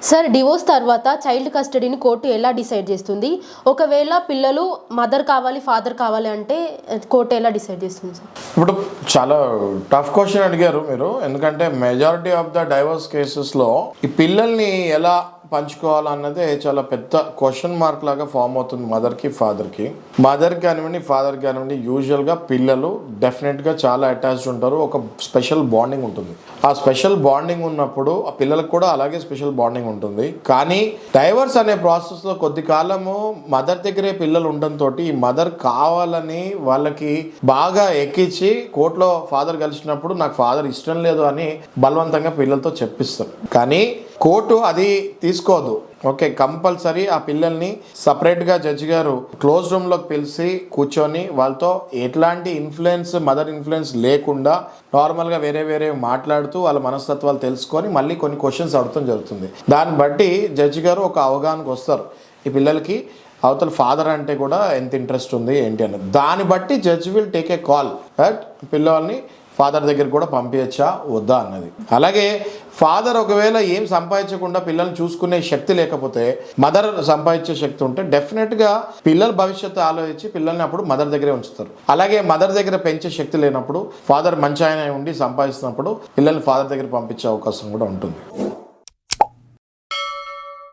Sir, divorce తర్వాత child కస్టడీని court ఎలా decide చేస్తుంది? ఒకవేళ పిల్లలు మదర్ కావాలి, ఫాదర్ కావాలి అంటే కోర్టు ఎలా డిసైడ్ చేస్తుంది సార్? ఇప్పుడు చాలా టఫ్ క్వశ్చన్ అడిగారు మీరు. ఎందుకంటే మెజారిటీ ఆఫ్ ద డైవోర్స్ కేసెస్లో ఈ పిల్లల్ని ఎలా పంచుకోవాలన్నదే చాలా పెద్ద క్వశ్చన్ మార్క్ లాగా ఫామ్ అవుతుంది మదర్కి ఫాదర్కి. మదర్కి కానివ్వండి, ఫాదర్కి కానివ్వండి, యూజువల్గా పిల్లలు డెఫినెట్గా చాలా అటాచ్డ్ ఉంటారు. ఒక స్పెషల్ బాండింగ్ ఉంటుంది. ఆ స్పెషల్ బాండింగ్ ఉన్నప్పుడు ఆ పిల్లలకు కూడా అలాగే స్పెషల్ బాండింగ్ ఉంటుంది. కానీ డైవర్స్ అనే ప్రాసెస్లో కొద్ది కాలము మదర్ దగ్గరే పిల్లలు ఉండడంతో ఈ మదర్ కావాలని వాళ్ళకి బాగా ఎక్కించి కోర్టులో ఫాదర్ కలిసినప్పుడు నాకు ఫాదర్ ఇష్టం లేదు అని బలవంతంగా పిల్లలతో చెప్పిస్తారు. కానీ కోర్టు అది తీసుకోదు. ఓకే, కంపల్సరీ ఆ పిల్లల్ని సపరేట్గా జడ్జి గారు క్లోజ్ రూమ్లోకి పిలిచి కూర్చొని వాళ్ళతో ఎట్లాంటి ఇన్ఫ్లుయెన్స్, మదర్ ఇన్ఫ్లుయెన్స్ లేకుండా నార్మల్గా వేరే వేరే మాట్లాడుతూ వాళ్ళ మనస్తత్వాలు తెలుసుకొని మళ్ళీ కొన్ని క్వశ్చన్స్ అడగడం జరుగుతుంది. దాన్ని బట్టి జడ్జి గారు ఒక అవగాహనకు వస్తారు. ఈ పిల్లలకి అవతల ఫాదర్ అంటే కూడా ఎంత ఇంట్రెస్ట్ ఉంది ఏంటి అన్నది. దాన్ని బట్టి judge will take a call right, పిల్లల్ని ఫాదర్ దగ్గర కూడా పంపించచ్చా వద్దా అన్నది. అలాగే ఫాదర్ ఒకవేళ ఏం సంపాదించకుండా పిల్లల్ని చూసుకునే శక్తి లేకపోతే మదర్ సంపాదించే శక్తి ఉంటే డెఫినెట్గా పిల్లల భవిష్యత్తు ఆలోచించి పిల్లల్ని అప్పుడు మదర్ దగ్గరే ఉంచుతారు. అలాగే మదర్ దగ్గర పెంచే శక్తి లేనప్పుడు ఫాదర్ మంచి ఆయన ఉండి సంపాదిస్తున్నప్పుడు పిల్లల్ని ఫాదర్ దగ్గర పంపించే అవకాశం కూడా ఉంటుంది.